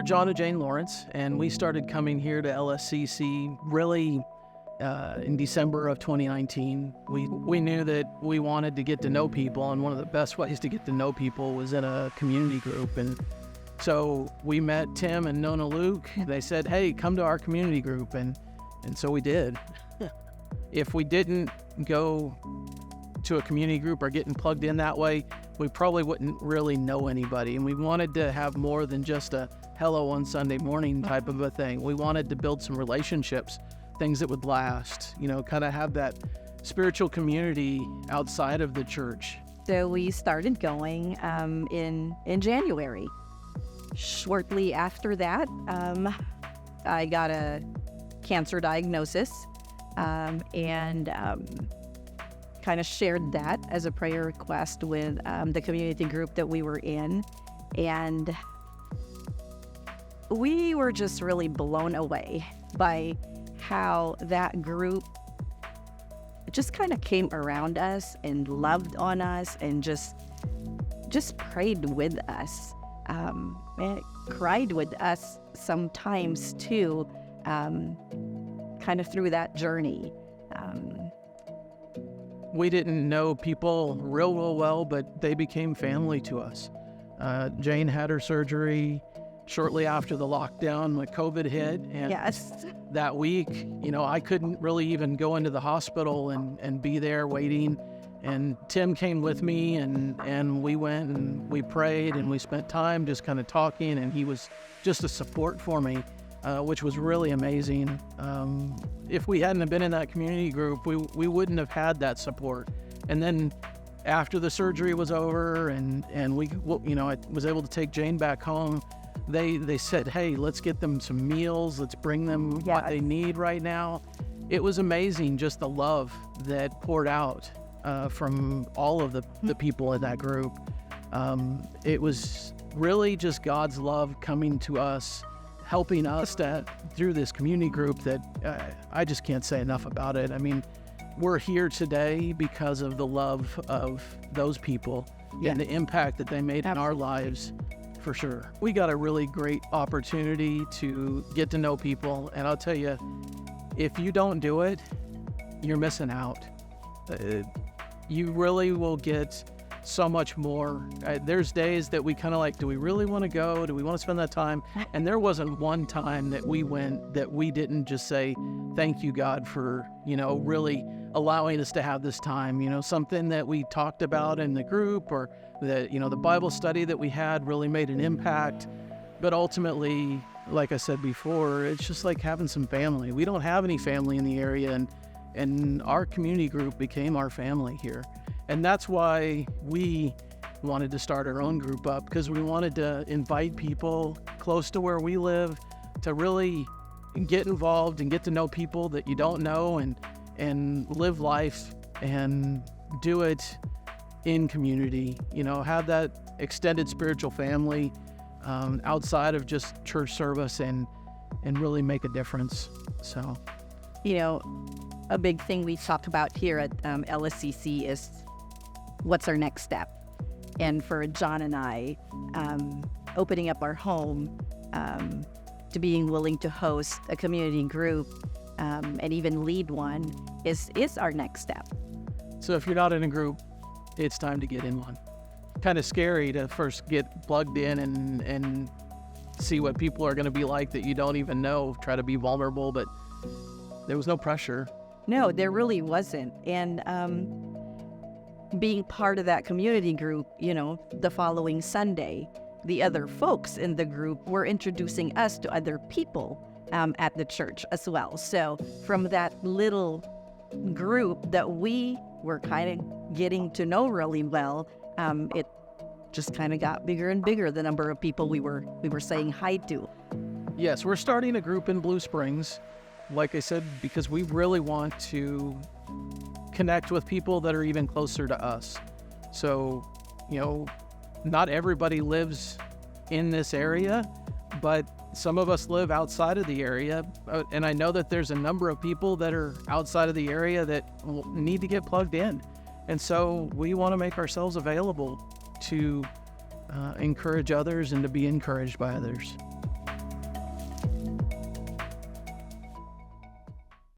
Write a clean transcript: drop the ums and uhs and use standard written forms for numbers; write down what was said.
John and Jane Lawrence, and we started coming here to LSCC really in December of 2019. We knew that we wanted to get to know people, and one of the best ways to get to know people was in a community group. And so we met Tim and Nona Luke. They said, hey, come to our community group, and so we did. If we didn't go to a community group or getting plugged in that way, we probably wouldn't really know anybody. And we wanted to have more than just a hello on Sunday morning type of a thing. We wanted to build some relationships, things that would last, kind of have that spiritual community outside of the church. So we started going in January. Shortly after that, I got a cancer diagnosis and kind of shared that as a prayer request with the community group that we were in. And we were just really blown away by how that group just kind of came around us and loved on us and just prayed with us. And cried with us sometimes too, kind of through that journey. We didn't know people real well, but they became family to us. Jane had her surgery shortly after the lockdown when COVID hit. And yes. That week, I couldn't really even go into the hospital and be there waiting. And Tim came with me, and we went and we prayed and we spent time just kind of talking, and he was just a support for me, which was really amazing. If we hadn't have been in that community group, we wouldn't have had that support. And then after the surgery was over and I was able to take Jane back home, they said, hey, let's get them some meals, let's bring them what they need right now. It was amazing, just the love that poured out from all of the people in that group. It was really just God's love coming to us, helping us through this community group that I just can't say enough about it. I mean, we're here today because of the love of those people and the impact that they made in our lives, for sure. We got a really great opportunity to get to know people, and I'll tell you, if you don't do it, you're missing out. You really will get so much more. There's days that we kind of like, do we really want to go? Do we want to spend that time? And there wasn't one time that we went that we didn't just say, thank you, God, for, really allowing us to have this time. Something that we talked about in the group or the Bible study that we had really made an impact. But ultimately, like I said before, it's just like having some family. We don't have any family in the area, and our community group became our family here. And that's why we wanted to start our own group up, because we wanted to invite people close to where we live to really get involved and get to know people that you don't know and live life and do it in community, have that extended spiritual family outside of just church service and really make a difference. So, a big thing we talk about here at LSCC is what's our next step. And for John and I, opening up our home to being willing to host a community group and even lead one is our next step. So if you're not in a group, it's time to get in one. Kind of scary to first get plugged in and see what people are going to be like that you don't even know, try to be vulnerable, but there was no pressure. No, there really wasn't. And being part of that community group, the following Sunday, the other folks in the group were introducing us to other people at the church as well. So from that little group that we were kind of getting to know really well, it just kind of got bigger and bigger, the number of people we were saying hi to. Yes, we're starting a group in Blue Springs, like I said, because we really want to connect with people that are even closer to us. So, not everybody lives in this area, but some of us live outside of the area. And I know that there's a number of people that are outside of the area that need to get plugged in. And so we want to make ourselves available to encourage others and to be encouraged by others.